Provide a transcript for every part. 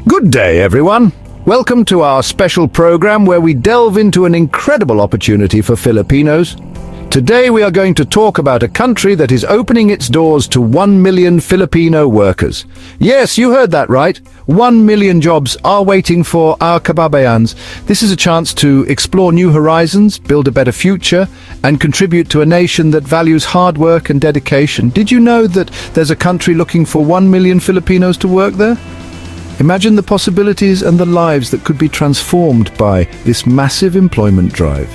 Good day, everyone. Welcome to our special program where we delve into an incredible opportunity for Filipinos. Today we are going to talk about a country that is opening its doors to 1 million Filipino workers. Yes, you heard that right. 1 million jobs are waiting for our kababayans. This is a chance to explore new horizons, build a better future, and contribute to a nation that values hard work and dedication. Did you know that there's a country looking for 1 million Filipinos to work there? Imagine the possibilities and the lives that could be transformed by this massive employment drive.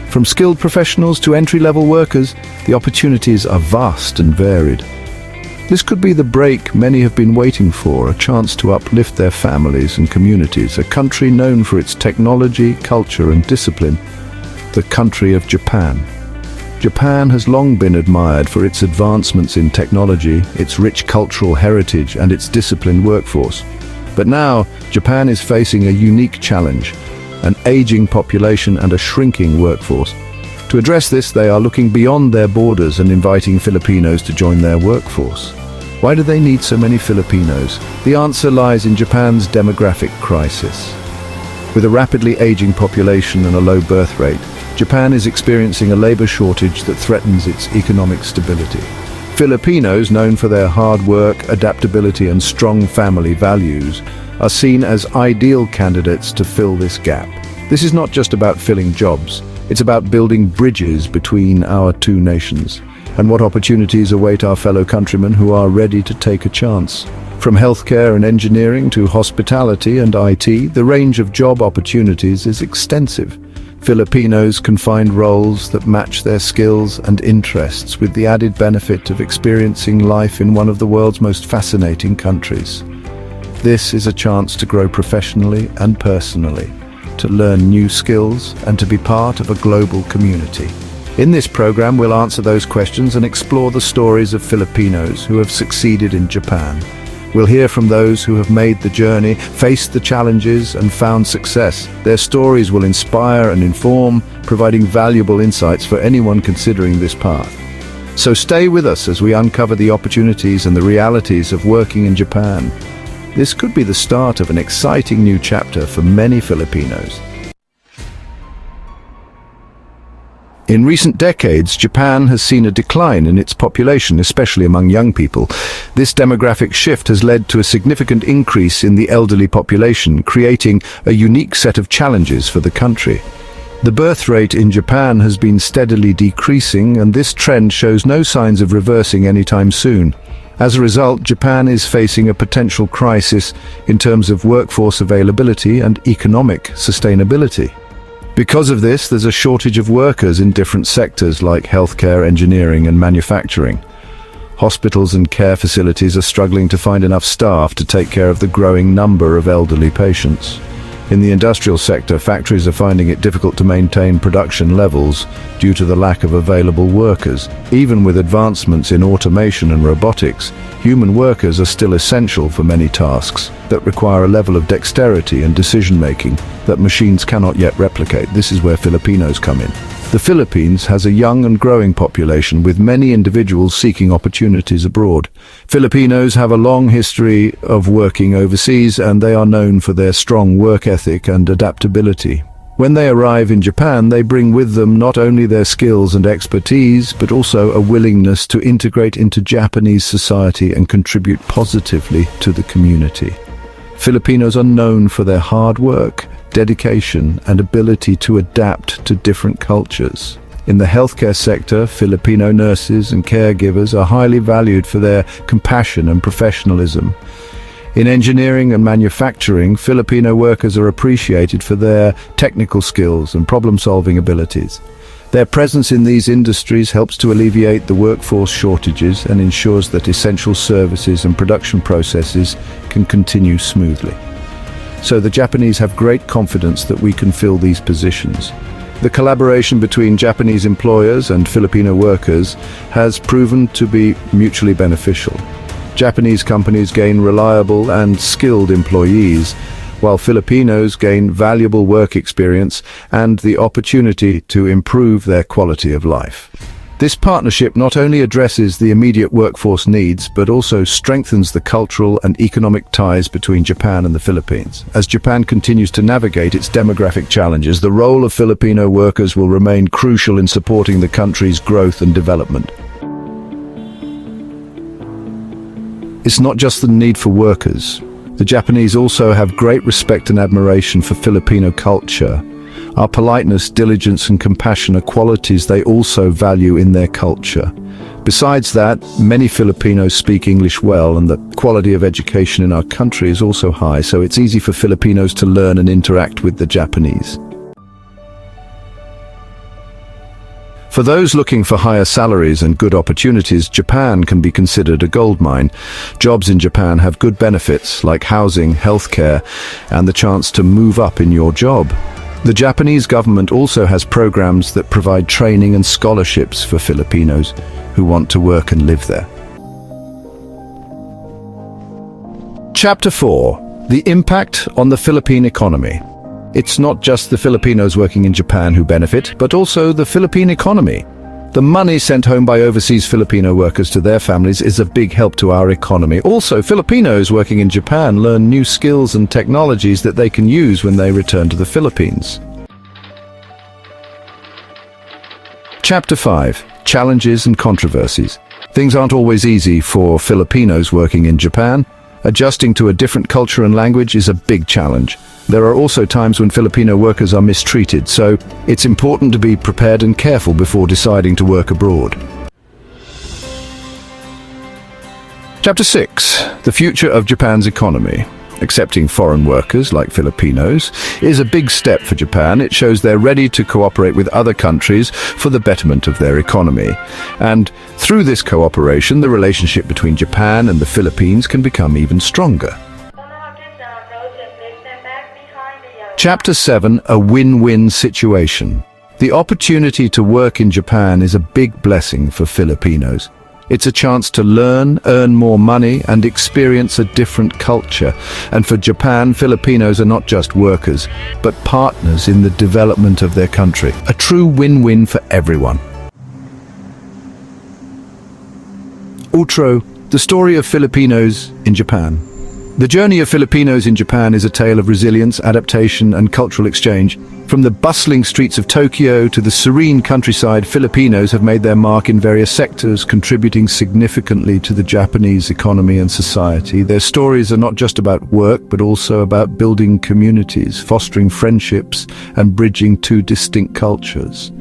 From skilled professionals to entry-level workers, the opportunities are vast and varied. This could be the break many have been waiting for, a chance to uplift their families and communities, a country known for its technology, culture and discipline, the country of Japan. Japan has long been admired for its advancements in technology, its rich cultural heritage and its disciplined workforce. But now, Japan is facing a unique challenge, an aging population and a shrinking workforce. To address this, they are looking beyond their borders and inviting Filipinos to join their workforce. Why do they need so many Filipinos? The answer lies in Japan's demographic crisis. With a rapidly aging population and a low birth rate, Japan is experiencing a labor shortage that threatens its economic stability. Filipinos, known for their hard work, adaptability and strong family values, are seen as ideal candidates to fill this gap. This is not just about filling jobs, it's about building bridges between our two nations. And what opportunities await our fellow countrymen who are ready to take a chance? From healthcare and engineering to hospitality and IT, the range of job opportunities is extensive. Filipinos can find roles that match their skills and interests with the added benefit of experiencing life in one of the world's most fascinating countries. This is a chance to grow professionally and personally, to learn new skills and to be part of a global community. In this program, we'll answer those questions and explore the stories of Filipinos who have succeeded in Japan. We'll hear from those who have made the journey, faced the challenges and found success. Their stories will inspire and inform, providing valuable insights for anyone considering this path. So stay with us as we uncover the opportunities and the realities of working in Japan. This could be the start of an exciting new chapter for many Filipinos. In recent decades, Japan has seen a decline in its population, especially among young people. This demographic shift has led to a significant increase in the elderly population, creating a unique set of challenges for the country. The birth rate in Japan has been steadily decreasing, and this trend shows no signs of reversing anytime soon. As a result, Japan is facing a potential crisis in terms of workforce availability and economic sustainability. Because of this, there's a shortage of workers in different sectors like healthcare, engineering and manufacturing. Hospitals and care facilities are struggling to find enough staff to take care of the growing number of elderly patients. In the industrial sector, factories are finding it difficult to maintain production levels due to the lack of available workers. Even with advancements in automation and robotics, human workers are still essential for many tasks that require a level of dexterity and decision-making that machines cannot yet replicate. This is where Filipinos come in. The Philippines has a young and growing population with many individuals seeking opportunities abroad. Filipinos have a long history of working overseas and they are known for their strong work ethic and adaptability. When they arrive in Japan, they bring with them not only their skills and expertise, but also a willingness to integrate into Japanese society and contribute positively to the community. Filipinos are known for their hard work, dedication and ability to adapt to different cultures. In the healthcare sector, Filipino nurses and caregivers are highly valued for their compassion and professionalism. In engineering and manufacturing, Filipino workers are appreciated for their technical skills and problem-solving abilities. Their presence in these industries helps to alleviate the workforce shortages and ensures that essential services and production processes can continue smoothly. So the Japanese have great confidence that we can fill these positions. The collaboration between Japanese employers and Filipino workers has proven to be mutually beneficial. Japanese companies gain reliable and skilled employees, while Filipinos gain valuable work experience and the opportunity to improve their quality of life. This partnership not only addresses the immediate workforce needs, but also strengthens the cultural and economic ties between Japan and the Philippines. As Japan continues to navigate its demographic challenges, the role of Filipino workers will remain crucial in supporting the country's growth and development. It's not just the need for workers. The Japanese also have great respect and admiration for Filipino culture. Our politeness, diligence and compassion are qualities they also value in their culture. Besides that, many Filipinos speak English well, and the quality of education in our country is also high, so it's easy for Filipinos to learn and interact with the Japanese. For those looking for higher salaries and good opportunities, Japan can be considered a goldmine. Jobs in Japan have good benefits like housing, healthcare, and the chance to move up in your job. The Japanese government also has programs that provide training and scholarships for Filipinos who want to work and live there. Chapter 4. The impact on the Philippine economy. It's not just the Filipinos working in Japan who benefit, but also the Philippine economy. The money sent home by overseas Filipino workers to their families is a big help to our economy. Also, Filipinos working in Japan learn new skills and technologies that they can use when they return to the Philippines. Chapter 5. Challenges and controversies. Things aren't always easy for Filipinos working in Japan. Adjusting to a different culture and language is a big challenge. There are also times when Filipino workers are mistreated, so it's important to be prepared and careful before deciding to work abroad. Chapter 6. The future of Japan's economy. Accepting foreign workers like Filipinos is a big step for Japan. It shows they're ready to cooperate with other countries for the betterment of their economy. And through this cooperation, the relationship between Japan and the Philippines can become even stronger. Chapter 7. A win-win situation. The opportunity to work in Japan is a big blessing for Filipinos. It's a chance to learn, earn more money, and experience a different culture. And for Japan, Filipinos are not just workers, but partners in the development of their country. A true win-win for everyone. Outro, the story of Filipinos in Japan. The journey of Filipinos in Japan is a tale of resilience, adaptation, and cultural exchange. From the bustling streets of Tokyo to the serene countryside, Filipinos have made their mark in various sectors, contributing significantly to the Japanese economy and society. Their stories are not just about work, but also about building communities, fostering friendships, and bridging two distinct cultures.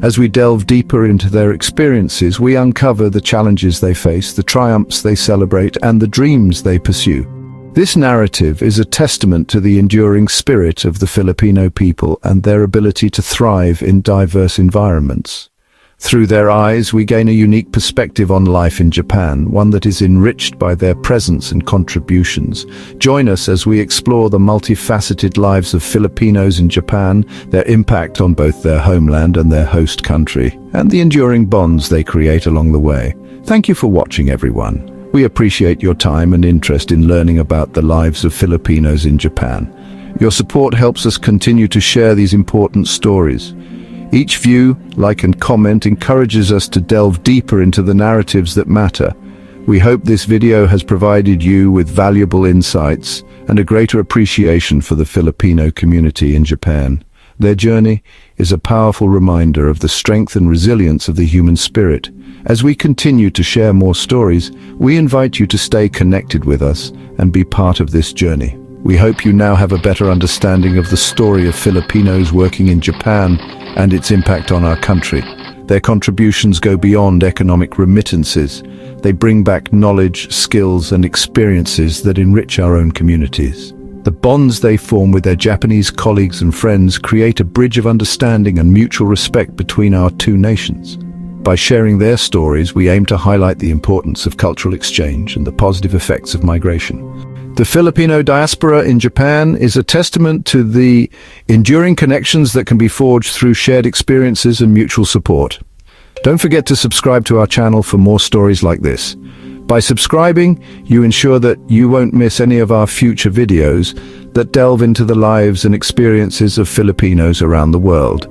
As we delve deeper into their experiences, we uncover the challenges they face, the triumphs they celebrate, and the dreams they pursue. This narrative is a testament to the enduring spirit of the Filipino people and their ability to thrive in diverse environments. Through their eyes, we gain a unique perspective on life in Japan, one that is enriched by their presence and contributions. Join us as we explore the multifaceted lives of Filipinos in Japan, their impact on both their homeland and their host country, and the enduring bonds they create along the way. Thank you for watching, everyone. We appreciate your time and interest in learning about the lives of Filipinos in Japan. Your support helps us continue to share these important stories. Each view, like and comment encourages us to delve deeper into the narratives that matter. We hope this video has provided you with valuable insights and a greater appreciation for the Filipino community in Japan. Their journey is a powerful reminder of the strength and resilience of the human spirit. As we continue to share more stories, we invite you to stay connected with us and be part of this journey. We hope you now have a better understanding of the story of Filipinos working in Japan and its impact on our country. Their contributions go beyond economic remittances. They bring back knowledge, skills, and experiences that enrich our own communities. The bonds they form with their Japanese colleagues and friends create a bridge of understanding and mutual respect between our two nations. By sharing their stories, we aim to highlight the importance of cultural exchange and the positive effects of migration. The Filipino diaspora in Japan is a testament to the enduring connections that can be forged through shared experiences and mutual support. Don't forget to subscribe to our channel for more stories like this. By subscribing, you ensure that you won't miss any of our future videos that delve into the lives and experiences of Filipinos around the world.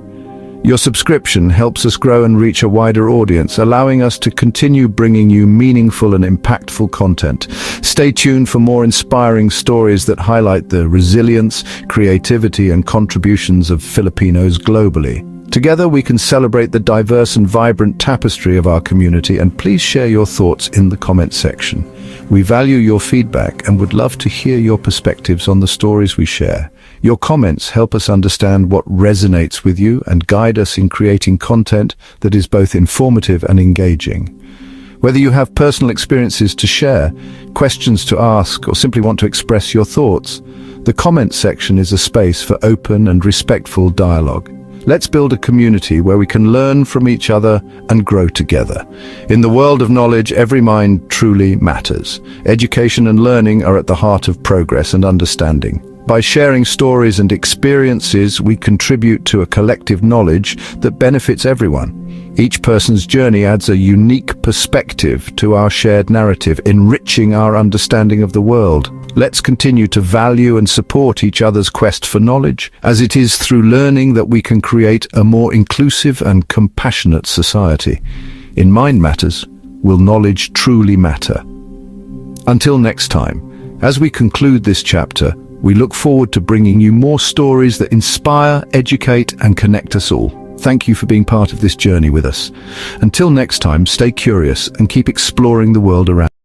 Your subscription helps us grow and reach a wider audience, allowing us to continue bringing you meaningful and impactful content. Stay tuned for more inspiring stories that highlight the resilience, creativity, and contributions of Filipinos globally. Together we can celebrate the diverse and vibrant tapestry of our community, and please share your thoughts in the comment section. We value your feedback and would love to hear your perspectives on the stories we share. Your comments help us understand what resonates with you and guide us in creating content that is both informative and engaging. Whether you have personal experiences to share, questions to ask, or simply want to express your thoughts, the comment section is a space for open and respectful dialogue. Let's build a community where we can learn from each other and grow together. In the world of knowledge, every mind truly matters. Education and learning are at the heart of progress and understanding. By sharing stories and experiences, we contribute to a collective knowledge that benefits everyone. Each person's journey adds a unique perspective to our shared narrative, enriching our understanding of the world. Let's continue to value and support each other's quest for knowledge, as it is through learning that we can create a more inclusive and compassionate society. In Mind Matters, will knowledge truly matter? Until next time, as we conclude this chapter, we look forward to bringing you more stories that inspire, educate, and connect us all. Thank you for being part of this journey with us. Until next time, stay curious and keep exploring the world around you.